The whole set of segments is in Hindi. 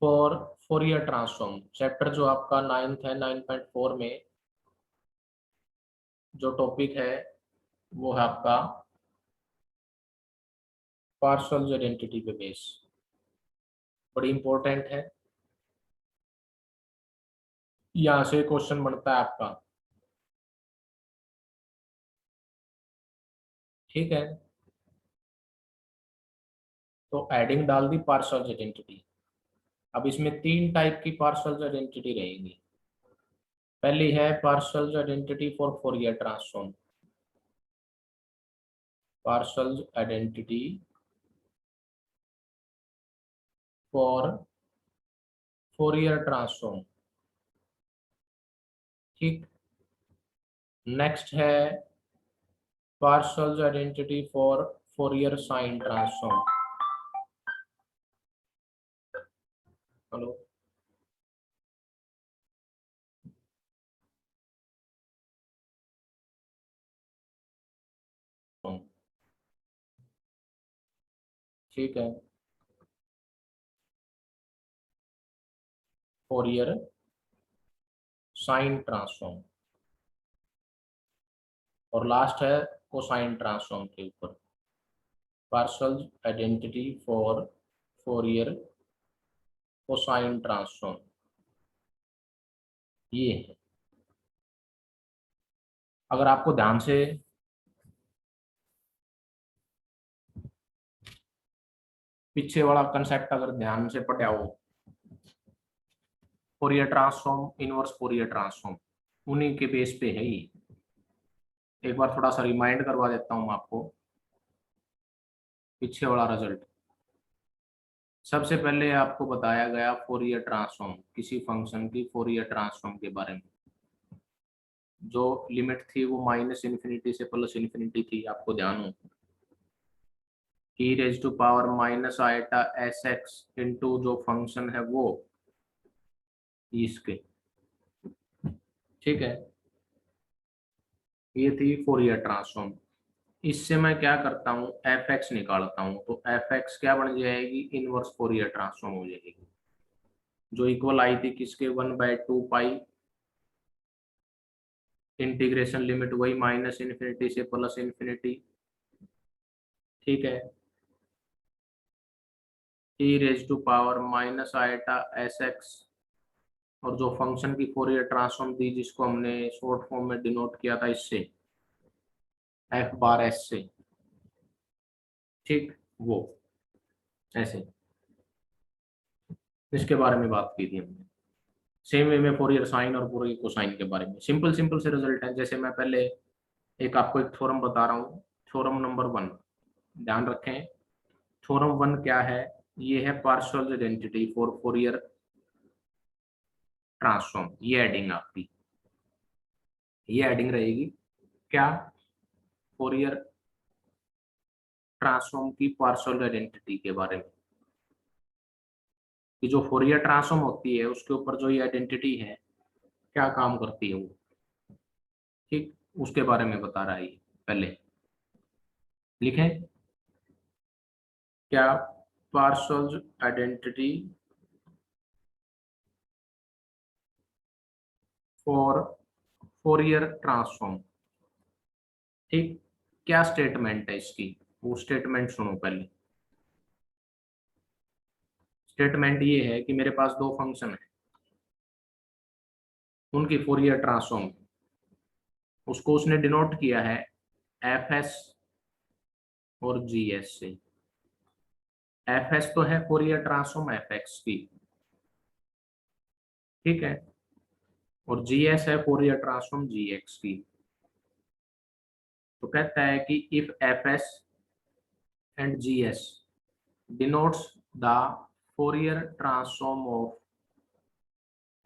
For Fourier transform. चैप्टर जो आपका 9th है 9.4 में जो टॉपिक है वो है आपका पार्शियल आइडेंटिटी पे बेस। बड़ी इंपॉर्टेंट है, यहाँ से क्वेश्चन बनता है आपका। ठीक है, तो एडिंग डाल दी पार्शियल आइडेंटिटी। अब इसमें 3 टाइप की पार्शियल आइडेंटिटी रहेगी। पहली है partial identity for Fourier transform. Partial identity for Fourier transform. ठीक। नेक्स्ट है partial identity for Fourier sine transform. Hello, ठीक है, फोरियर साइन ट्रांसफॉर्म। और लास्ट है कोसाइन ट्रांसफॉर्म के ऊपर partial identity for Fourier cosine transform. ये है। अगर आपको ध्यान से पीछे वाला कंसेप्ट अगर ध्यान से पढ़ा हो, Fourier transform, inverse Fourier transform, उन्हीं के बेस पे है ये। एक बार थोड़ा सा रिमाइंड करवा देता हूँ आपको पीछे वाला रिजल्ट। सबसे पहले आपको बताया गया फोरियर ट्रांसफॉर्म, किसी फंक्शन की फोरियर ट्रांसफॉर्म के बारे में। जो लिमिट थी वो -इन्फिनिटी से +इन्फिनिटी थी, आपको ध्यान हो। e raise to power minus eta s x into जो फंक्शन है वो इसके। ठीक है, ये थी फोरियर ट्रांसफॉर्म। इससे मैं क्या करता हूँ, एफ एक्स निकालता हूँ, तो एफ एक्स क्या बन जाएगी, इनवर्स फोरियर ट्रांसफॉर्म हो जाएगी। जो इक्वल आई थी किसके, 1/2 पाई इंटीग्रेशन लिमिट वही -इन्फिनिटी से +इन्फिनिटी। ठीक है, e raise to power minus eta s x, और जो फंक्शन की फोरियर ट्रांसफॉर्म दी जिसको हमने शॉर्ट फॉर्म में डिनोट किया था इससे, एफ बार एस से। ठीक, वो ऐसे इसके बारे में बात की थी हमने। सेम वे में फोरियर साइन और फोरियर कोसाइन के बारे में सिंपल सिंपल से रिजल्ट है। जैसे मैं पहले एक आपको एक थ्योरम बता रहा हूँ, थ्योरम नंबर 1, ध्यान रखें। थ्योरम 1 क्या है, ये है partial identity for Fourier transform. ये एडिंग आपकी, ये एडिंग रहेगी क्या, फोरियर ट्रांसफॉर्म की पार्शियल आइडेंटिटी के बारे में, कि जो फोरियर ट्रांसफॉर्म होती है उसके ऊपर जो ये आइडेंटिटी है क्या काम करती है वो। ठीक, उसके बारे में बता रहा है ये। पहले लिखें क्या, partial identity for Fourier transform. ठीक, क्या स्टेटमेंट है इसकी, वो स्टेटमेंट सुनो पहले। स्टेटमेंट ये है कि मेरे पास दो फंक्शन है, उनकी फोरियर ट्रांसफॉर्म, उसको उसने डिनोट किया है एफ एस और जी एस से। एफ एस तो है फोरियर ट्रांसफॉर्म एफ एक्स की, ठीक है, और जी एस है फोरियर ट्रांसफॉर्म जी एक्स की। तो कहता है कि if F S and G S denotes the Fourier transform of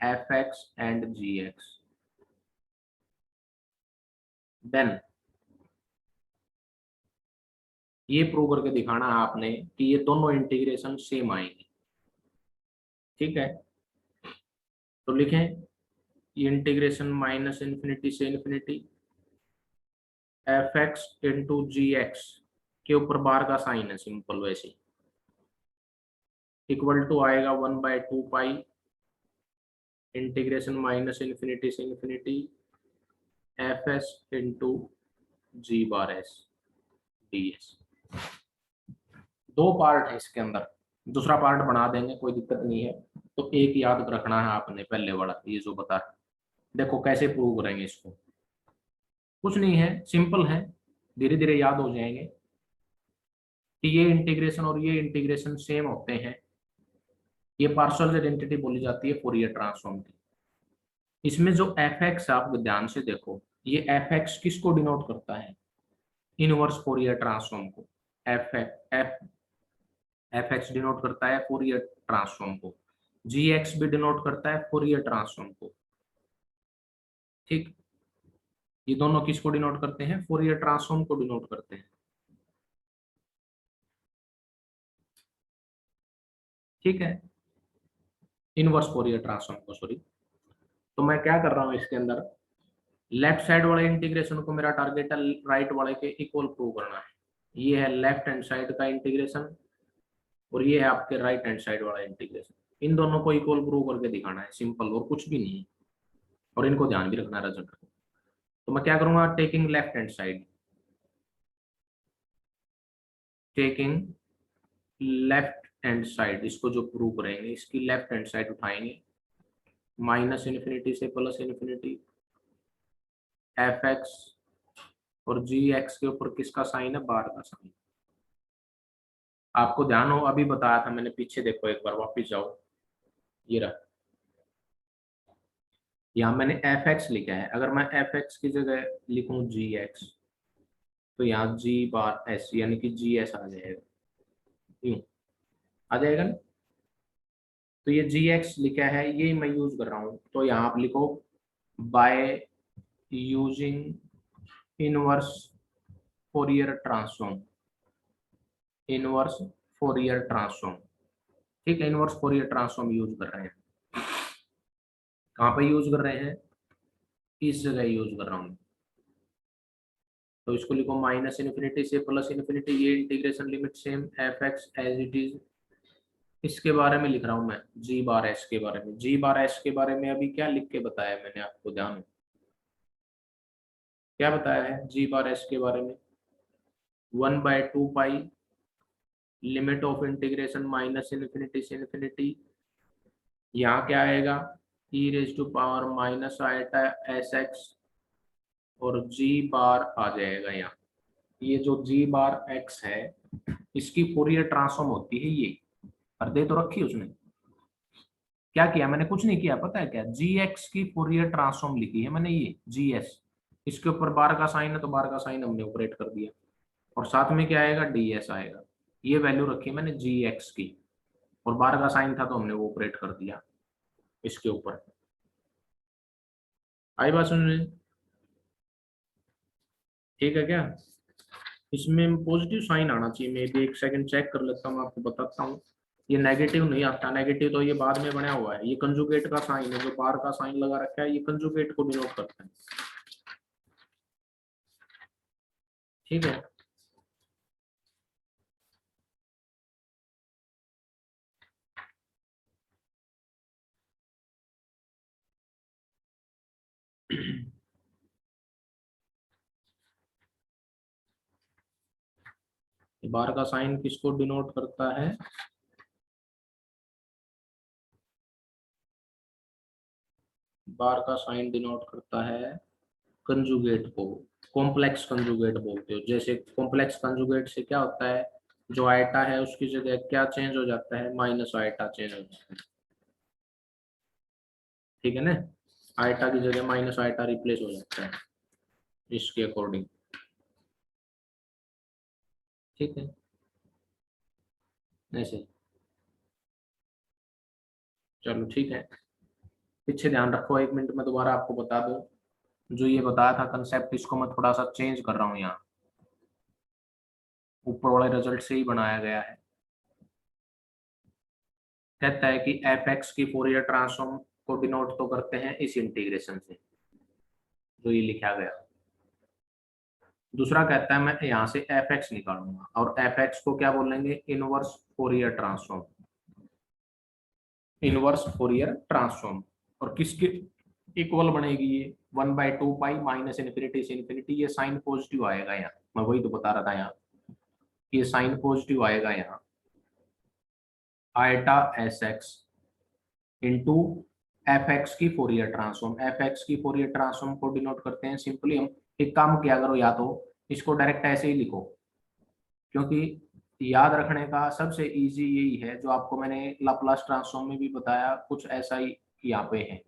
fx and gx, then ये प्रूव करके दिखाना है आपने कि ये दोनों इंटीग्रेशन सेम आएंगे। ठीक है, तो लिखें ये इंटीग्रेशन -इन्फिनिटी से इन्फिनिटी एफ एक्स इंटू जी एक्स के ऊपर बार का साइन है सिंपल वैसे, इक्वल टू आएगा 1/2 पाई इंटीग्रेशन माइनस इन्फिनिटी से इन्फिनिटी एफ एस इंटू जी बार एस डी एस। दो पार्ट है इसके अंदर, दूसरा पार्ट बना देंगे, कोई दिक्कत नहीं है। तो एक याद रखना है आपने, पहले वाला ये जो बता रहा। देखो कैसे प्रूव करेंगे इसको, कुछ नहीं है, सिंपल है, धीरे धीरे याद हो जाएंगे कि ये इंटीग्रेशन और ये इंटीग्रेशन सेम होते हैं। ये पार्शियल आइडेंटिटी बोली जाती है फूरियर ट्रांसफॉर्म की। इसमें जो एफ एक्स, आप ध्यान से देखो, ये एफ एक्स किसको डिनोट करता है? इनवर्स फूरियर ट्रांसफॉर्म को। F F F x denote करता है फूरियर ट्रांसफॉर्म को, जी एक्स भी डिनोट करता है फूरियर ट्रांसफॉर्म को। ठीक, ये दोनों किसको डिनोट करते हैं? फूरियर ट्रांसफॉर्म को डिनोट करते हैं। ठीक है, इनवर्स फूरियर ट्रांसफॉर्म को, सॉरी। तो मैं क्या कर रहा हूँ इसके अंदर, लेफ्ट साइड वाले इंटीग्रेशन को मेरा टारगेट है राइट वाले के इक्वल प्रूव करना है। ये है लेफ्ट हैंड साइड का इंटीग्रेशन और ये है आपके राइट हैंड साइड वाला इंटीग्रेशन। इन दोनों को इक्वल प्रूव करके दिखाना है, सिंपल, और कुछ भी नहीं है। और इनको ध्यान भी रखना है रिजल्ट को। तो मैं क्या करूंगा, taking left hand side, taking left hand side, इसको जो प्रूव करेंगे इसकी लेफ्ट हैंड साइड उठाएंगे, माइनस इन्फिनिटी से प्लस इन्फिनिटी एफ एक्स, और जी एक्स के ऊपर किसका साइन है? बार का साइन। आपको ध्यान हो, अभी बताया था मैंने, पीछे देखो एक बार, वापस जाओ, ये रहा, यहाँ मैंने एफ एक्स लिखा है। अगर मैं एफ एक्स की जगह लिखूं जी एक्स, तो यहाँ जी बार एस यानी कि जी एस आ जाएगा, यूं आ जाएगा ना। तो ये जी एक्स लिखा है, ये मैं यूज कर रहा हूँ, तो यहाँ आप लिखो by using inverse Fourier transform, inverse Fourier transform. ठीक है, इनवर्स फोरियर ट्रांसफॉर्म यूज कर रहे हैं। कहाँ पे यूज कर रहे हैं? इस जगह यूज कर रहा हूँ। तो इसको लिखो माइनस इन्फिनिटी से प्लस इन्फिनिटी, ये integration limit same f x as it is. इसके बारे में लिख रहा हूँ मैं, जी बार एस के बारे में। जी बार एस के बारे में अभी क्या लिख के बताया मैंने आपको, ध्यान हो? क्या बताया है जी बार एस के बारे में? 1/2 pi limit of integration minus infinity से इन्फिनिटी, यहाँ क्या आएगा? E raise to power minus eta S x, और जी बार आ जाएगा यहाँ। ये जो जी बार एक्स है, इसकी फोरियर ट्रांसफॉर्म होती है ये। और दे तो रखी उसने, क्या किया मैंने? कुछ नहीं किया, पता है क्या, जी एक्स की फोरियर ट्रांसफॉर्म लिखी है मैंने, ये जी एस, इसके ऊपर बार का साइन है तो बार का साइन हमने ऑपरेट कर दिया, और साथ में क्या आएगा? डी एस आएगा। ये वैल्यू रखी मैंने जी एक्स की, और बार का साइन था तो हमने वो ऑपरेट कर दिया इसके ऊपर। आई बात सुन रहे? ठीक है क्या? इसमें पॉजिटिव साइन आना चाहिए, मैं भी एक सेकंड चेक कर लेता हूँ, आपको बताता हूँ। ये नेगेटिव नहीं आता, नेगेटिव तो ये बाद में बना हुआ है। ये कंजुगेट का साइन है, जो बार का साइन लगा रखा है, ये कंजुगेट को डिनोट करता है। ठीक है, बार का साइन किसको डिनोट करता है? बार का साइन डिनोट करता है कंजुगेट को। कॉम्प्लेक्स कंजुगेट बोलते हो। जैसे कॉम्प्लेक्स कंजुगेट से क्या होता है, जो आयटा है उसकी जगह क्या चेंज हो जाता है? माइनस आयटा चेंज हो जाता है। ठीक है ना, आयटा की जगह माइनस आयटा रिप्लेस हो जाता है इसके अकॉर्डिंग। ठीक है, ऐसे। चलो ठीक है, पीछे ध्यान रखो, 1 मिनट में दोबारा आपको बता दूं। जो ये बताया था कंसेप्ट, इसको मैं थोड़ा सा चेंज कर रहा हूँ यहाँ, ऊपर वाले रिजल्ट से ही बनाया गया है। कहता है कि एफ एक्स की फोरियर ट्रांसफॉर्म को डिनोट तो करते हैं इस इंटीग्रेशन से, जो ये लिखा गया। दूसरा कहता है मैं यहाँ से एफ एक्स निकालूंगा, और एफ एक्स को क्या बोलेंगे? Inverse Fourier transform. Inverse Fourier transform. और किसके इक्वल बनेगी ये, 1/2 पाई माइनस इन्फिनिटी से इन्फिनिटी। ये साइन पॉजिटिव आएगा यहाँ, मैं वही तो बता रहा था यहाँ, ये साइन पॉजिटिव आएगा यहाँ, eta s x into F x की फोरियर ट्रांसफॉर्म। एफ एक्स की फोरियर ट्रांसफॉर्म को डिनोट करते हैं सिंपली, हम एक काम किया करो, या तो इसको डायरेक्ट ऐसे ही लिखो, क्योंकि याद रखने का सबसे इजी यही है जो आपको मैंने लाप्लास ट्रांसफॉर्म में भी बताया, कुछ ऐसा ही यहाँ पे है,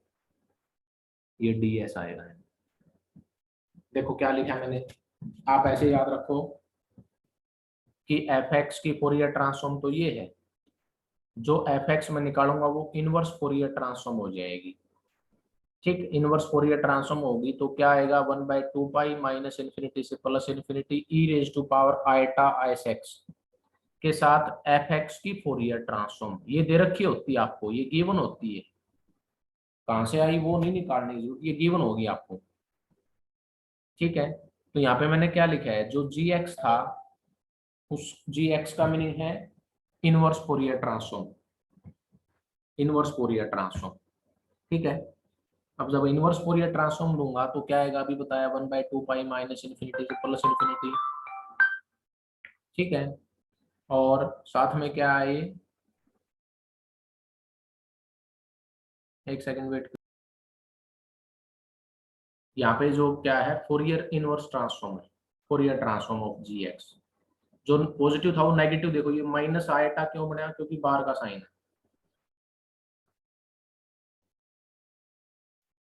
ये डी एस आएगा। देखो क्या लिखा मैंने, आप ऐसे याद रखो कि एफ एक्स की फोरियर ट्रांसफॉर्म तो ये है, जो एफ एक्स में निकालूंगा वो इनवर्स फोरियर ट्रांसफॉर्म हो जाएगी। ठीक, इनवर्स फोरियर ट्रांसफॉर्म होगी तो क्या आएगा, 1/2 पाई माइनस इन्फिनिटी से plus infinity e raise to power eta s x के साथ एफ एक्स की फोरियर ट्रांसफॉर्म। ये दे रखी होती है आपको, ये गिवन होती है, कहां से आई वो नहीं निकालने की जरूरत, ये गिवन होगी आपको। ठीक है, तो यहाँ पे मैंने क्या लिखा है, जो जी एक्स था उस जी एक्स का मीनिंग है inverse Fourier transform, inverse Fourier transform. ठीक है, अब जब इनवर्स फोरियर ट्रांसफॉर्म लूंगा तो क्या आएगा, अभी बताया, 1/2 पाई माइनस इन्फिनिटी से प्लस इन्फिनिटी। ठीक है, और साथ में क्या है, एक सेकंड वेट, यहाँ पे जो क्या है, फोरियर इनवर्स ट्रांसफॉर्म है, Fourier transform of g x. जो पॉजिटिव था वो नेगेटिव, देखो ये माइनस आयटा क्यों बना, क्योंकि बाहर का साइन है,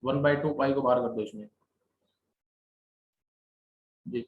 1/2 पाई को बाहर कर दो इसमें जी।